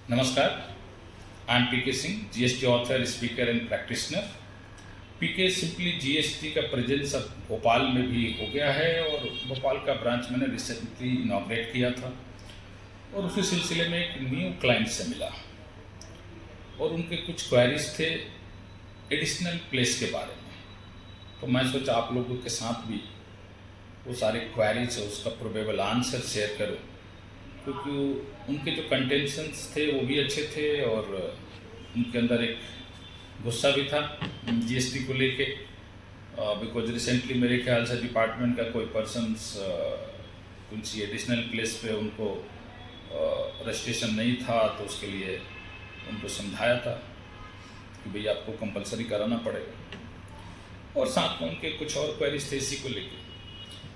नमस्कार, I am PK Singh, GST author, speaker and practitioner. PK simply GST का presence अब भोपाल में भी हो गया है और भोपाल का ब्रांच मैंने रिसेंटली इनॉग्रेट किया था और उसी सिलसिले में एक न्यू क्लाइंट से मिला और उनके कुछ क्वेरीज थे एडिशनल प्लेस के बारे में। तो मैं सोचा आप लोगों के साथ भी वो सारे क्वेरीज है उसका प्रोबेबल आंसर शेयर करूँ, क्योंकि उनके जो कंटेंशंस थे वो भी अच्छे थे और उनके अंदर एक गुस्सा भी था जीएसटी को लेके, बिकॉज रिसेंटली मेरे ख्याल से डिपार्टमेंट का कोई पर्सनस कुछ एडिशनल प्लेस पे उनको रजिस्ट्रेशन नहीं था, तो उसके लिए उनको समझाया था कि भाई आपको कंपलसरी कराना पड़ेगा। और साथ में उनके कुछ और क्वेरीज थे इसी को लेके।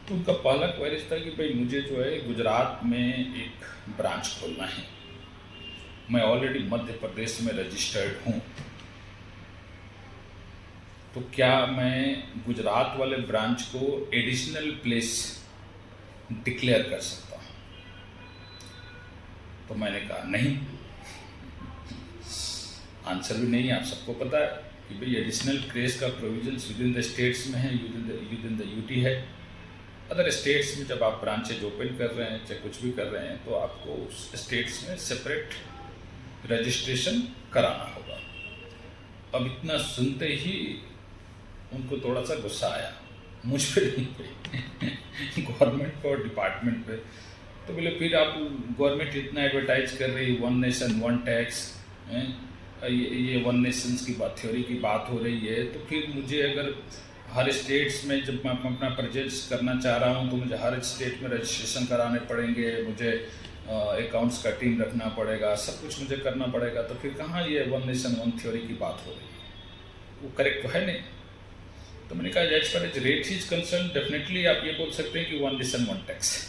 तो उनका पहला क्वेरीज था कि भाई मुझे जो है गुजरात में एक ब्रांच खोलना है, मैं ऑलरेडी मध्य प्रदेश में रजिस्टर्ड हूँ, तो क्या मैं गुजरात वाले ब्रांच को एडिशनल प्लेस डिक्लेयर कर सकता हूँ? तो मैंने कहा नहीं, आंसर भी नहीं है। आप सबको पता है कि भाई एडिशनल प्लेस का provision with in the states में है, विद इन द यूटी है। अदर स्टेट्स में जब आप ब्रांचेज ओपन कर रहे हैं चाहे कुछ भी कर रहे हैं तो आपको उस स्टेट्स में सेपरेट रजिस्ट्रेशन कराना होगा। अब इतना सुनते ही उनको थोड़ा सा गुस्सा आया, मुझ पे नहीं पे गवर्नमेंट पे और डिपार्टमेंट पे। तो बोले फिर आप गवर्नमेंट इतना एडवर्टाइज कर रही, वन नेशन वन टैक्स, ये वन नेशंस की बात, थ्योरी की बात हो रही है, तो फिर मुझे अगर हर स्टेट्स में जब मैं अपना प्रेजेंस करना चाह रहा हूँ तो मुझे हर स्टेट में रजिस्ट्रेशन कराने पड़ेंगे, मुझे अकाउंट्स का टीम रखना पड़ेगा, सब कुछ मुझे करना पड़ेगा, तो फिर कहाँ ये वन नेशन वन थ्योरी की बात हो रही है? वो करेक्ट तो है नहीं। तो मैंने कहा as far as rates is concern definitely आप ये बोल सकते हैं कि वन नेशन वन टैक्स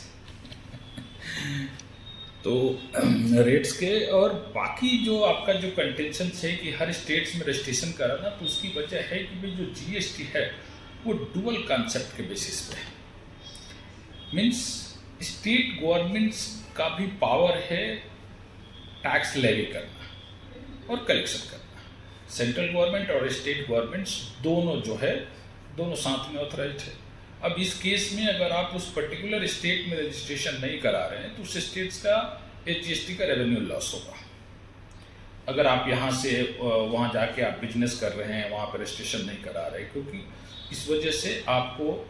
तो रेट्स के और बाकी जो आपका जो कंटेंशन है कि हर स्टेट्स में रजिस्ट्रेशन कराना, तो उसकी वजह है कि भाई जो जीएसटी है वो डुअल कॉन्सेप्ट के बेसिस पे है। मीन्स स्टेट गवर्नमेंट्स का भी पावर है टैक्स लेवी करना और कलेक्शन करना। सेंट्रल गवर्नमेंट और स्टेट गवर्नमेंट्स दोनों जो है दोनों साथ में ऑथराइज्ड है। अब इस केस में अगर आप उस पर्टिकुलर स्टेट में रजिस्ट्रेशन नहीं करा रहे हैं तो उस स्टेट्स का जीएसटी का रेवेन्यू लॉस होगा। अगर आप यहाँ से वहाँ जाके आप बिजनेस कर रहे हैं, वहाँ पर रजिस्ट्रेशन नहीं करा रहे, क्योंकि इस वजह से आपको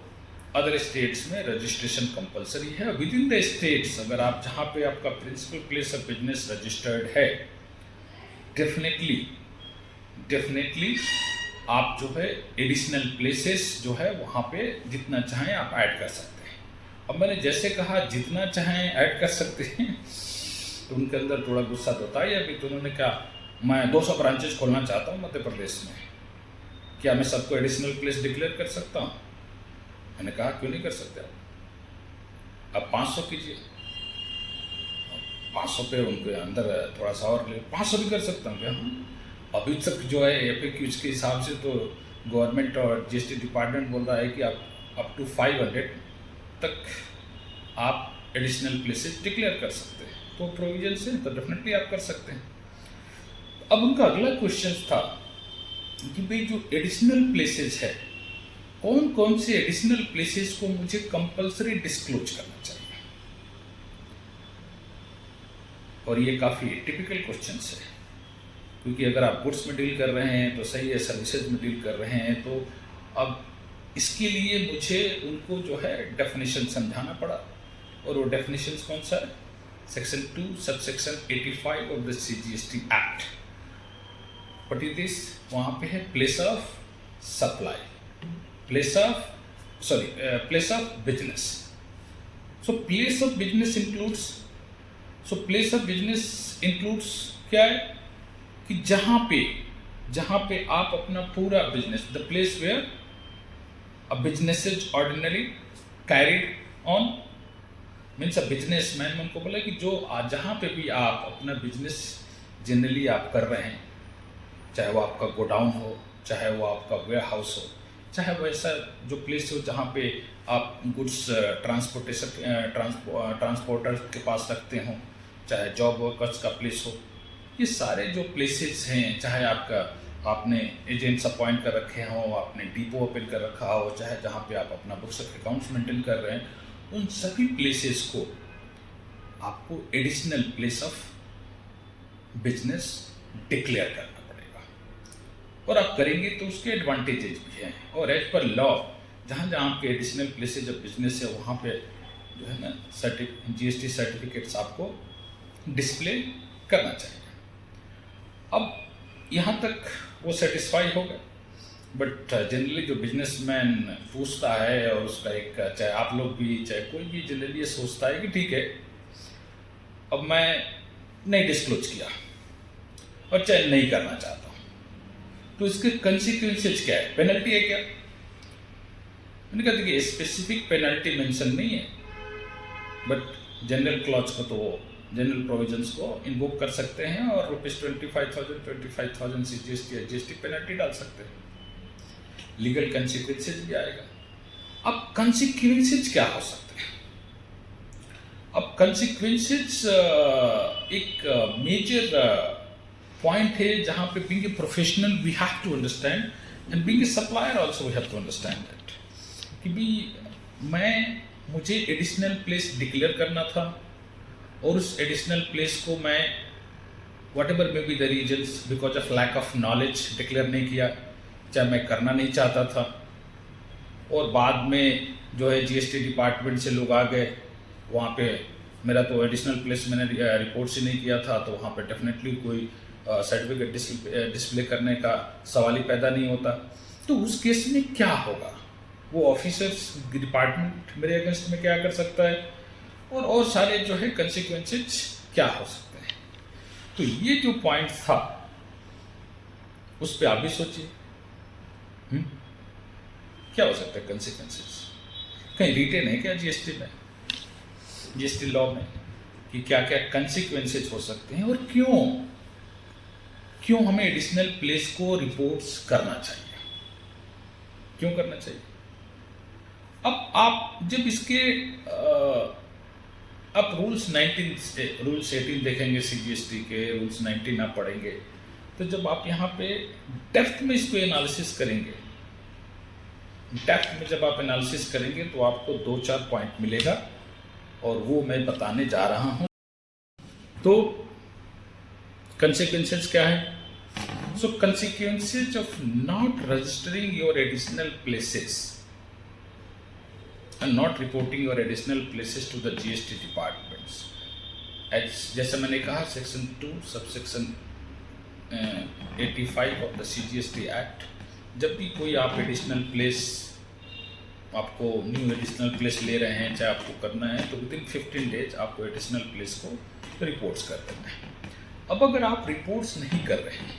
अदर स्टेट्स में रजिस्ट्रेशन कंपलसरी है। विद इन द स्टेट्स अगर आप जहाँ पे आपका principal place of business registered है, डेफिनेटली आप जो है एडिशनल प्लेसेस जो है वहाँ पे जितना चाहें आप ऐड कर सकते हैं। अब मैंने जैसे कहा जितना चाहें ऐड कर सकते हैं, तो उनके अंदर थोड़ा गुस्सा तो था ही। अभी तो उन्होंने कहा मैं 200 ब्रांचेज खोलना चाहता हूँ मध्य प्रदेश में, क्या मैं सबको एडिशनल प्लेस डिक्लेयर कर सकता हूँ? मैंने कहा क्यों नहीं कर सकते आप 500 कीजिए। 500 पे उनके अंदर थोड़ा सा और ले, 500 भी कर सकता हूँ क्या? अभी तक जो है एफएक्यूज के हिसाब से तो गवर्नमेंट और जीएसटी डिपार्टमेंट बोल रहा है कि आप अप टू 500 तक आप एडिशनल प्लेसेस डिक्लेयर कर सकते हैं। तो प्रोविजन से तो डेफिनेटली आप कर सकते हैं। अब उनका अगला क्वेश्चन था कि भाई जो एडिशनल प्लेसेस है, कौन कौन से एडिशनल प्लेसेस को मुझे कंपलसरी डिस्क्लोज करना चाहिए? और ये काफ़ी टिपिकल क्वेश्चन है, क्योंकि अगर आप गुड्स में डील कर रहे हैं तो सही है, सर्विसेज में डील कर रहे हैं तो अब इसके लिए मुझे उनको जो है डेफिनेशन समझाना पड़ा। और वो डेफिनेशन कौन सा है? Section 2 subsection 85 of the CGST act. What is this? वहाँ पे है place of supply, place of business. So place of business includes क्या है कि जहाँ पे आप अपना पूरा business, the place where a business is ordinary carried on, means a businessman. उनको बोला कि जो जहाँ पे भी आप अपना बिजनेस जनरली आप कर रहे हैं, चाहे वो आपका गोडाउन हो, चाहे वो आपका वेयर हाउस हो, चाहे वो ऐसा जो प्लेस हो जहाँ पे आप गुड्स ट्रांसपोर्टर के पास रखते हो, चाहे जॉब वर्कर्स का प्लेस हो, ये सारे जो प्लेसेस हैं, चाहे आपने एजेंट्स अपॉइंट कर रखे हों, आपने डिपो ओपन कर रखा हो, चाहे जहाँ पे आप अपना बुक्स ऑफ अकाउंट्स मेंटेन कर रहे हैं, उन सभी प्लेसेस को आपको additional place of business declare करना पड़ेगा। और आप करेंगे तो उसके एडवांटेजेस भी हैं, और एज पर लॉ जहाँ जहाँ आपके एडिशनल प्लेसेज ऑफ बिजनेस है वहाँ पे जो है ना GST सर्टिफिकेट्स आपको डिस्प्ले करना चाहिए। अब यहाँ तक वो सेटिस्फाई हो गए, बट जनरली जो बिजनेसमैन पूछता है, और उसका एक, चाहे आप लोग भी चाहे कोई भी जनरली ये सोचता है कि ठीक है, अब मैं नहीं डिस्क्लोज किया और चाहे नहीं करना चाहता हूँ, तो इसके कंसिक्वेंसेज क्या है, पेनल्टी है क्या? मैंने कहा देखिए स्पेसिफिक पेनल्टी मेंशन नहीं है, बट जनरल क्लॉज को तो जनरल प्रोविजंस को इन्वोक कर सकते हैं और ₹25,000 GST पेनल्टी डाल सकते हैं, लीगल कंसिक्वेंसेज भी आएगा। अब कंसिक्वेंसेज क्या हो सकते हैं? अब कंसिक्वेंसेज एक मेजर पॉइंट है जहाँ पे being a professional we have to understand, and being a supplier also we have to understand that, कि भी मुझे एडिशनल प्लेस डिक्लेयर करना था, और उस एडिशनल प्लेस को मैं whatever may be the reasons because of lack of knowledge declare नहीं किया, चाहे मैं करना नहीं चाहता था, और बाद में जो है GST डिपार्टमेंट से लोग आ गए, वहाँ पे मेरा तो एडिशनल प्लेस मैंने रिपोर्ट से नहीं किया था, तो वहाँ पे डेफिनेटली कोई सर्टिफिकेट डिस्प्ले करने का सवाल ही पैदा नहीं होता। तो उस केस में क्या होगा, वो ऑफिसर्स डिपार्टमेंट मेरे अगेंस्ट में क्या कर सकता है, और सारे जो है कंसिक्वेंसेज क्या हो सकते हैं। तो ये जो पॉइंट था उस पर आप भी सोचिए, क्या हो सकता है कंसिक्वेंसेज? कहीं रिटेन है क्या GST लॉ में कि क्या क्या कंसिक्वेंसेज हो सकते हैं, और क्यों हमें एडिशनल प्लेस को रिपोर्ट्स करना चाहिए, क्यों करना चाहिए? अब आप जब इसके आप रूल्स 18 देखेंगे, CGST के रूल्स 19 आप पढ़ेंगे, तो जब आप यहाँ पे डेप्थ में इसको एनालिसिस करेंगे, जब आप एनालिसिस करेंगे तो आपको 2-4 पॉइंट मिलेगा, और वो मैं बताने जा रहा हूँ। तो कंसिक्वेंसेज क्या है? So consequences of not registering your additional places and not reporting your additional places to the GST departments. जैसे मैंने कहा section 2 subsection 85 of the CGST act, जब भी कोई आप एडिशनल प्लेस, आपको न्यू एडिशनल प्लेस ले रहे हैं, चाहे आपको करना है, तो विदिन 15 डेज आपको एडिशनल प्लेस को रिपोर्ट्स कर देना है। अब अगर आप रिपोर्ट्स नहीं कर रहे हैं,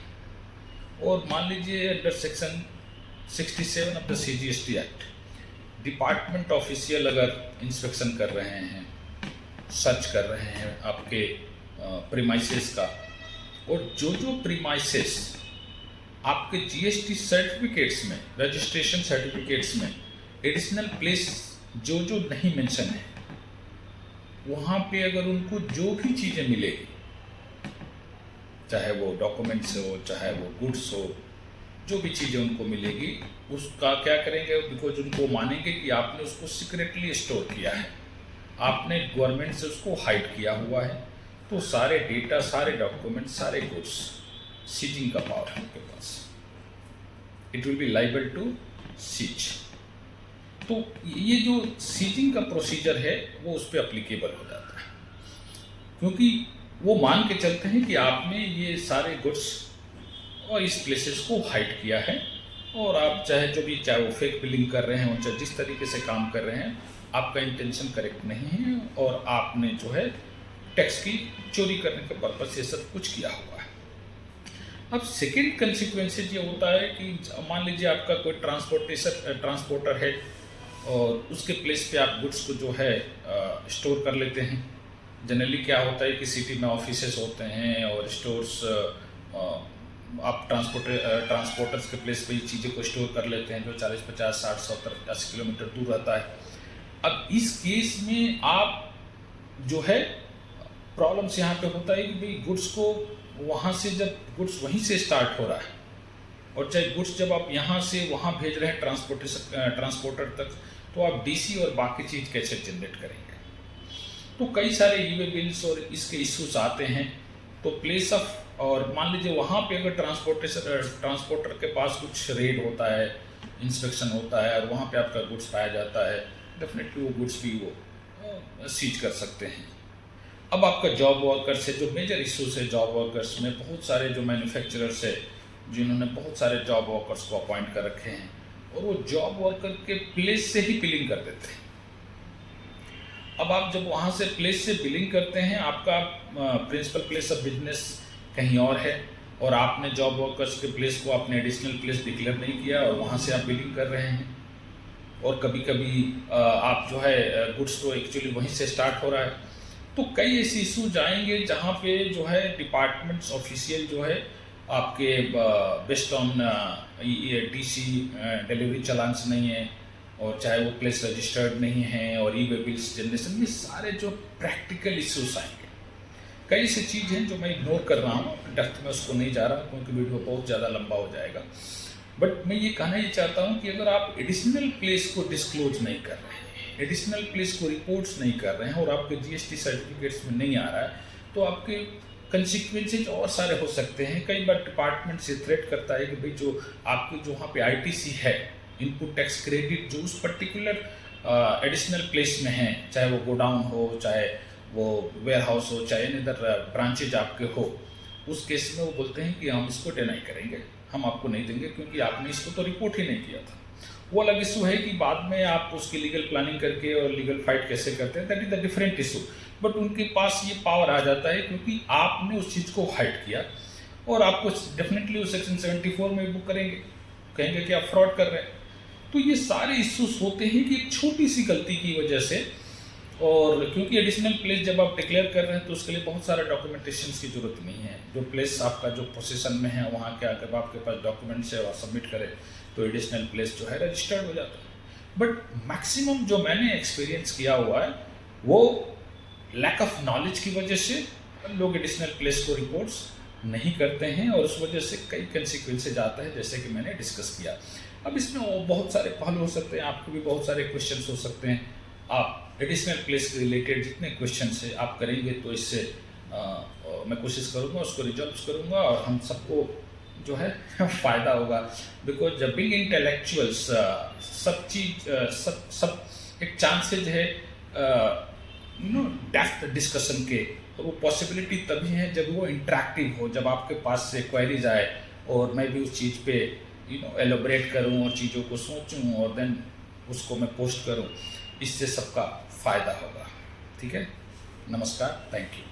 और मान लीजिए under section 67 of the CGST act department official अगर इंस्पेक्शन कर रहे हैं, सर्च कर रहे हैं आपके प्रीमाइसेस का, और जो प्रीमाइसेस आपके GST सर्टिफिकेट्स में, रजिस्ट्रेशन सर्टिफिकेट्स में एडिशनल प्लेस जो नहीं मेंशन है, वहाँ पे अगर उनको जो भी चीज़ें मिलेगी, चाहे वो डॉक्यूमेंट्स हो, चाहे वो गुड्स हो, जो भी चीज़ें उनको मिलेगी, उसका क्या करेंगे, बिकॉज उनको मानेंगे कि आपने उसको सीक्रेटली स्टोर किया है, आपने गवर्नमेंट से उसको हाइड किया हुआ है, तो सारे डेटा, सारे डॉक्यूमेंट, सारे गुड्स सीजिंग का पावर है उनके पास, it will be liable to seize. तो ये जो सीजिंग का प्रोसीजर है वो उस पर अप्लीकेबल हो जाता है, क्योंकि वो मान के चलते हैं कि आपने ये सारे गुड्स और इस प्लेसेस को हाइड किया है, और आप चाहे वो फेक बिलिंग कर रहे हैं, चाहे जिस तरीके से काम कर रहे हैं, आपका इंटेंशन करेक्ट नहीं है, और आपने जो है टैक्स की चोरी करने के पर्पज से सब कुछ किया हुआ है। अब सेकेंड कंसिक्वेंसेज ये होता है कि मान लीजिए आपका कोई ट्रांसपोर्टर है, और उसके प्लेस पे आप गुड्स को जो है स्टोर कर लेते हैं। जनरली क्या होता है कि सिटी में ऑफिसेस होते हैं और स्टोर्स, आप ट्रांसपोर्टर्स के प्लेस पे ही चीज़ें को स्टोर कर लेते हैं जो 40, 50, 60, 70, 80 किलोमीटर दूर रहता है। अब इस केस में आप जो है प्रॉब्लम्स यहाँ पे होता है कि भाई गुड्स को वहाँ से जब गुड्स वहीं से स्टार्ट हो रहा है, और चाहे गुड्स जब आप यहाँ से वहाँ भेज रहे हैं ट्रांसपोर्टर तक, तो आप डीसी और बाकी चीज़ कैसे जनरेट करेंगे। तो कई सारे ई-वे बिल्स और इसके इश्यूज आते हैं। तो प्लेस ऑफ, और मान लीजिए वहाँ पे अगर ट्रांसपोर्टर के पास कुछ रेड होता है, इंस्पेक्शन होता है, और वहाँ पे आपका गुड्स पाया जाता है, डेफिनेटली वो गुड्स भी वो सीज कर सकते हैं। अब आपका जॉब वर्कर्स है, जो मेजर इश्यूज है जॉब वर्कर्स में, बहुत सारे जो मैन्युफैक्चरर्स है जिन्होंने बहुत सारे जॉब वर्कर्स को अपॉइंट कर रखे हैं, और वो जॉब वर्कर के प्लेस से ही बिलिंग कर देते हैं। अब आप जब वहाँ से प्लेस से बिलिंग करते हैं, आपका प्रिंसिपल प्लेस ऑफ बिजनेस कहीं और है, और आपने जॉब वर्कर्स के प्लेस को आपने एडिशनल प्लेस डिक्लेयर नहीं किया, और वहाँ से आप बिलिंग कर रहे हैं। और कभी कभी आप जो है गुड्स तो एक्चुअली वहीं से स्टार्ट हो रहा है। तो कई ऐसे इशूज आएंगे जहाँ पे जो है डिपार्टमेंट्स ऑफिशियल जो है आपके बेस्ड ऑन डीसी डिलीवरी चालान्स नहीं है, और चाहे वो प्लेस रजिस्टर्ड नहीं है, और ई-वे बिल्स जनरेशन, ये सारे जो प्रैक्टिकल इश्यूज आएंगे। कई सी चीज़ हैं जो मैं इग्नोर कर रहा हूँ, डेप्थ में उसको नहीं जा रहा क्योंकि वीडियो बहुत ज़्यादा लंबा हो जाएगा। बट मैं ये कहना ये चाहता हूँ कि अगर आप एडिशनल प्लेस को डिस्क्लोज नहीं कर रहे हैं, एडिशनल प्लेस को रिपोर्ट्स नहीं कर रहे हैं, और आपके जीएसटी सर्टिफिकेट्स में नहीं आ रहा है, तो आपके कंसिक्वेंसेज और सारे हो सकते हैं। कई बार डिपार्टमेंट से थ्रेट करता है कि भाई जो आपकी जो वहाँ पे आईटीसी है, इनपुट टैक्स क्रेडिट, जो उस पर्टिकुलर एडिशनल प्लेस में है, चाहे वो गोडाउन हो, चाहे वो वेयर हाउस हो, चाहे इधर ब्रांचेज आपके हो, उस केस में वो बोलते हैं कि हम इसको डिनाई करेंगे, हम आपको नहीं देंगे क्योंकि आपने इसको तो रिपोर्ट ही नहीं किया था। वो अलग इशू है कि बाद में आप उसकी लीगल प्लानिंग करके और लीगल फाइट कैसे करते हैं, that is the different issue. But उनके पास ये पावर आ जाता है क्योंकि आपने उस चीज़ को हाइड किया, और आपको डेफिनेटली उस सेक्शन 74 में बुक करेंगे, कहेंगे कि आप फ्रॉड कर रहे हैं। तो ये सारे इश्यूज होते हैं कि एक छोटी सी गलती की वजह से, और क्योंकि एडिशनल प्लेस जब आप डिक्लेयर कर रहे हैं तो उसके लिए बहुत सारे डॉक्यूमेंटेशन की जरूरत नहीं है। जो प्लेस आपका जो पोजीशन में है वहाँ के अगर आपके पास डॉक्यूमेंट्स है और सबमिट करें तो एडिशनल प्लेस जो है रजिस्टर्ड हो जाता है। बट मैक्सिमम जो मैंने एक्सपीरियंस किया हुआ है वो लैक ऑफ नॉलेज की वजह से लोग एडिशनल प्लेस को रिपोर्ट्स नहीं करते हैं, और उस वजह से कई कंसिक्वेंसेज आता है, जैसे कि मैंने डिस्कस किया। अब इसमें बहुत सारे पहलू हो सकते हैं, आपको भी बहुत सारे क्वेश्चंस हो सकते हैं। आप एडिशनल प्लेस के रिलेटेड जितने क्वेश्चंस है आप करेंगे तो इससे मैं कोशिश करूँगा उसको रिजॉल्व करूँगा, और हम सबको जो है फ़ायदा होगा। बिकॉज जब बिग इंटेलेक्चुअल्स सब चीज़ सब एक चांसेज है डेप्थ डिस्कशन के, तो वो पॉसिबिलिटी तभी है जब वो इंटरेक्टिव हो, जब आपके पास से क्वेरीज आए और मैं भी उस चीज़ पे एलोबरेट करूं और चीज़ों को सोचूं और देन उसको मैं पोस्ट करूं। इससे सबका फ़ायदा होगा। ठीक है, नमस्कार, थैंक यू।